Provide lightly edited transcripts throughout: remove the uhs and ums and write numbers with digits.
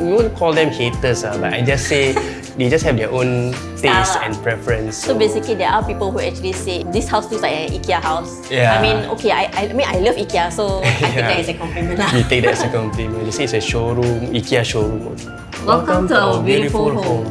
we won't call them haters, but I just say they just have their own taste and preference. So basically, there are people who actually say this house looks like an IKEA house. Yeah. I mean, okay, I mean I love IKEA, so I take that as a compliment. We take that as a compliment. They say it's a showroom, IKEA showroom. Welcome to our beautiful home.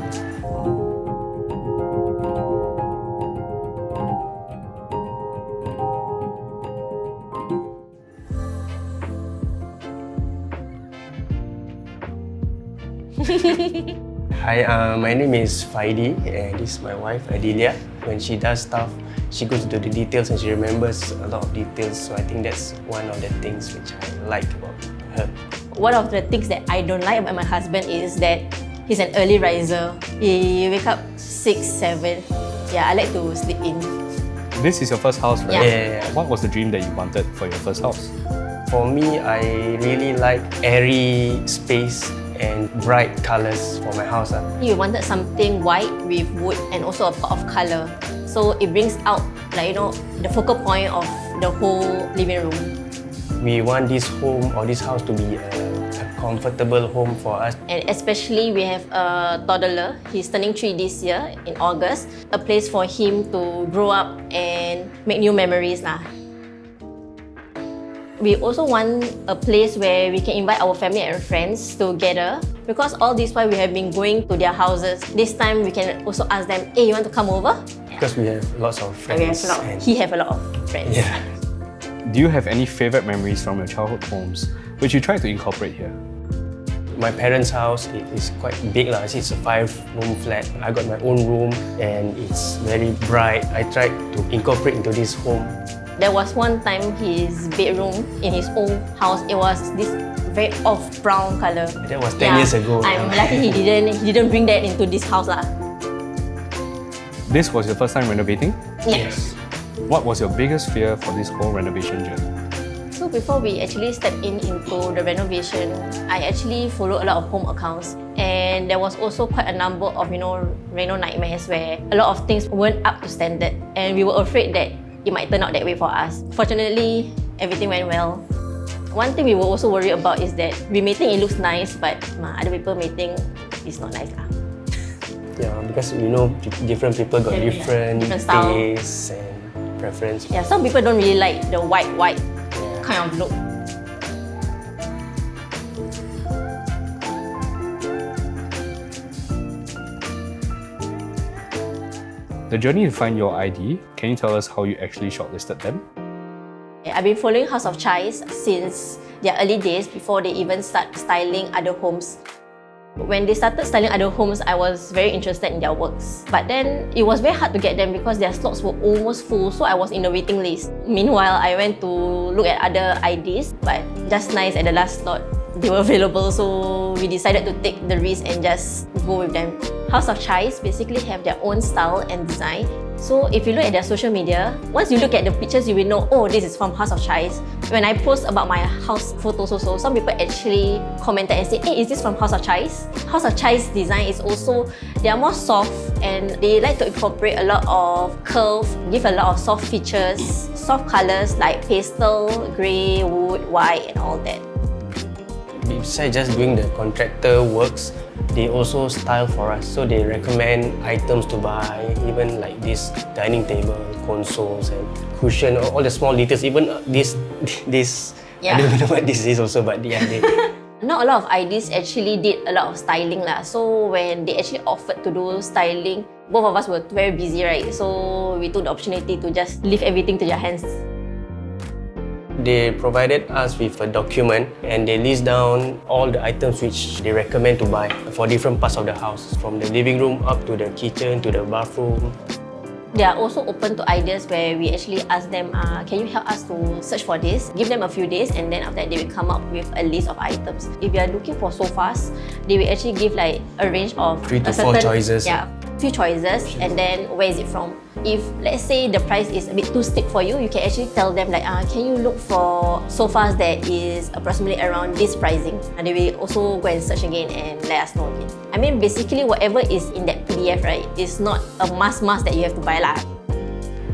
Hi, my name is Faidhi and this is my wife Adelia. When she does stuff, she goes into the details and she remembers a lot of details. So I think that's one of the things which I like about her. One of the things that I don't like about my husband is that he's an early riser. He wake up 6, 7. Yeah, I like to sleep in. This is your first house, right? Yeah. What was the dream that you wanted for your first house? For me, I really like airy space and bright colours for my house. We wanted something white with wood and also a pop of colour. So it brings out, like, you know, the focal point of the whole living room. We want this home or this house to be a comfortable home for us. And especially we have a toddler. He's turning 3 this year in August. A place for him to grow up and make new memories lah. We also want a place where we can invite our family and friends together, because all this while we have been going to their houses. This time we can also ask them, hey, you want to come over? Because we have lots of friends. He have a lot of friends. Yeah. Do you have any favourite memories from your childhood homes which you try to incorporate here? My parents' house is quite big. It's a 5-room flat. I got my own room and it's very bright. I tried to incorporate into this home. There was one time his bedroom in his old house, it was this very off brown colour. That was 10 years ago. I'm lucky he didn't bring that into this house lah. This was your first time renovating? Yes. What was your biggest fear for this whole renovation journey? So before we actually step into the renovation, I actually follow a lot of home accounts, and there was also quite a number of reno nightmares where a lot of things weren't up to standard, and we were afraid that it might turn out that way for us. Fortunately, everything went well. One thing we were also worried about is that we may think it looks nice, but other people may think it's not nice lah. Yeah, because different people got different tastes and preference. Yeah, some people don't really like the white kind of look. The journey to find your ID, can you tell us how you actually shortlisted them? I've been following House of Chais since their early days, before they even start styling other homes. When they started styling other homes, I was very interested in their works. But then it was very hard to get them because their slots were almost full, so I was in the waiting list. Meanwhile, I went to look at other IDs, but just nice at the last slot, they were available, so we decided to take the risk and just go with them. House of Chais basically have their own style and design. So if you look at their social media, once you look at the pictures, you will know, oh, this is from House of Chais. When I post about my house photos also, some people actually commented and say, hey, is this from House of Chais? House of Chais design is also, they are more soft and they like to incorporate a lot of curve, give a lot of soft features, soft colours like pastel, grey, wood, white and all that. Besides just doing the contractor works, they also style for us. So they recommend items to buy, even like this dining table, consoles and cushion, all the small details, even this Yeah. I don't know what this is also, but yeah, Not a lot of IDs actually did a lot of styling lah. So when they actually offered to do styling, both of us were very busy, right? So we took the opportunity to just leave everything to their hands. They provided us with a document and they list down all the items which they recommend to buy for different parts of the house, from the living room up to the kitchen to the bathroom. They are also open to ideas where we actually ask them, can you help us to search for this? Give them a few days and then after that they will come up with a list of items. If you are looking for sofas, they will actually give like a range of 3 to 4 choices. Yeah, few choices and then where is it from. If let's say the price is a bit too steep for you, you can actually tell them like, can you look for sofas that is approximately around this pricing? And they will also go and search again and let us know again. I mean, basically whatever is in that PDF, right, is not a must that you have to buy lah.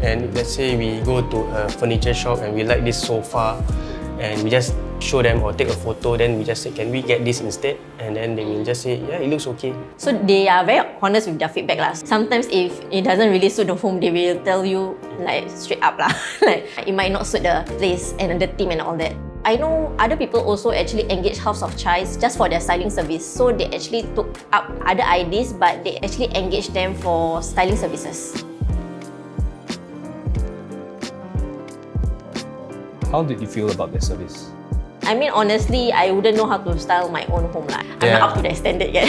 And let's say we go to a furniture shop and we like this sofa and we just show them or take a photo, then we just say, can we get this instead? And then they will just say, yeah, it looks okay. So they are very honest with their feedback lah. Sometimes if it doesn't really suit the home, they will tell you like straight up lah. Like it might not suit the place and the team and all that. I know other people also actually engage House of Chais just for their styling service. So they actually took up other IDs, but they actually engaged them for styling services. How did you feel about their service? I mean, honestly, I wouldn't know how to style my own home lah. I'm not up to that standard yet.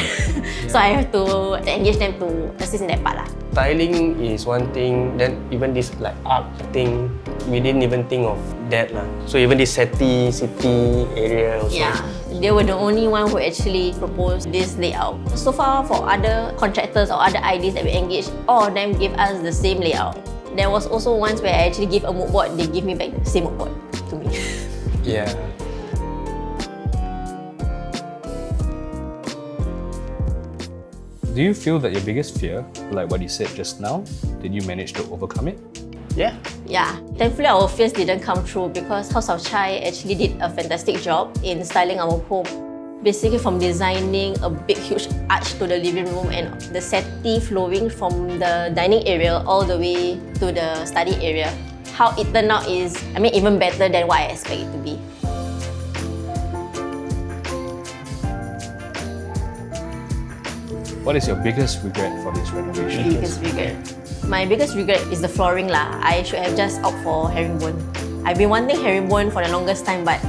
So I have to engage them to assist in that part lah. Styling is one thing, then even this like art thing, we didn't even think of that lah. So even this city area also. Yeah, they were the only one who actually proposed this layout. So far, for other contractors or other IDs that we engaged, all of them gave us the same layout. There was also once where I actually gave a mood board, they give me back the same mood board to me. Yeah. Do you feel that your biggest fear, like what you said just now, did you manage to overcome it? Yeah. Yeah, thankfully our fears didn't come true because House of Chai actually did a fantastic job in styling our home. Basically from designing a big huge arch to the living room and the settee flowing from the dining area all the way to the study area. How it turned out is, I mean, even better than what I expect it to be. What is your biggest regret for this renovation? Biggest regret. My biggest regret is the flooring lah. I should have just opted for herringbone. I've been wanting herringbone for the longest time, but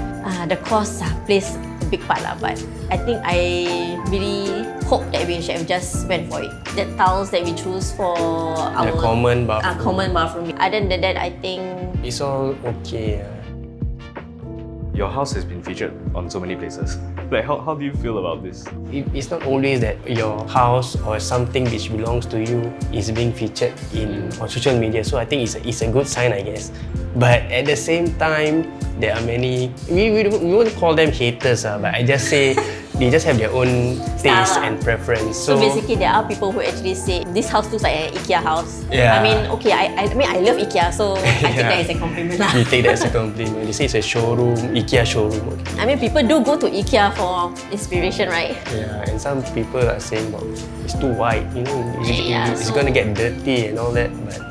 the cost plays a big part lah. But I think I really hope that we should have just went for it. The tiles that we choose for our common bathroom. Common bathroom. Other than that, I think It's all okay. Your house has been featured on so many places. Like, how do you feel about this? It's not always that your house or something which belongs to you is being featured on social media. So I think it's a good sign, I guess. But at the same time, there are many, we won't call them haters, but I just say they just have their own taste and preference. So basically, there are people who actually say this house looks like an IKEA house. Yeah. I mean, okay, I mean I love IKEA, so I take that as a compliment lah. We take that as a compliment. They say it's a showroom, IKEA showroom. I mean, people do go to IKEA for inspiration, right? Yeah, and some people are saying, well, it's too white, you know, it's so- gonna get dirty and all that. But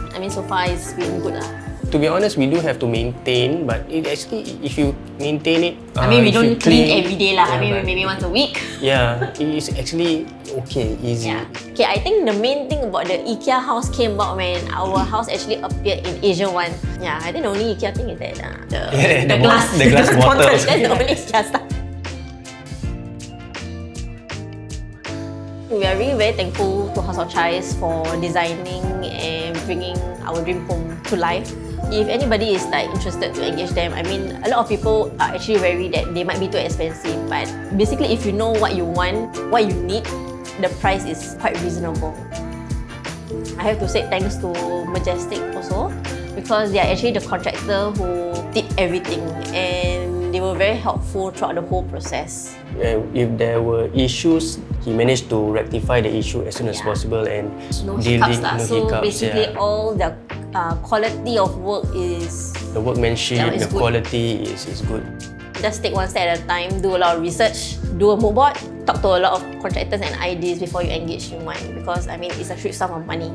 I mean, so far it's been good lah. to be honest, we do have to maintain, but it actually, if you maintain it, I mean, we if you don't clean every day lah. Yeah, I mean, but- maybe once a week. Yeah, it's actually okay, easy. Yeah. Okay, I think the main thing about the IKEA house came about when our house actually appeared in Asia One. Yeah, I think the only IKEA thing is that the glass, the glass bottles. That's the only IKEA stuff. We are really very thankful to House of Chais for designing and bringing our dream home to life. If anybody is like interested to engage them, I mean, a lot of people are actually worried that they might be too expensive. But basically, if you know what you want, what you need, the price is quite reasonable. I have to say thanks to Majestic also because they are actually the contractor who did everything and they were very helpful throughout the whole process. If there were issues, he managed to rectify the issue as soon as Yeah. possible and No hiccups lah. So hiccups, basically, yeah. all the quality of work is The workmanship, Yeah, it's the good. quality is good. just take one step at a time, do a lot of research, do a mood board, talk to a lot of contractors and IDs before you engage in one because I mean it's a huge sum of money.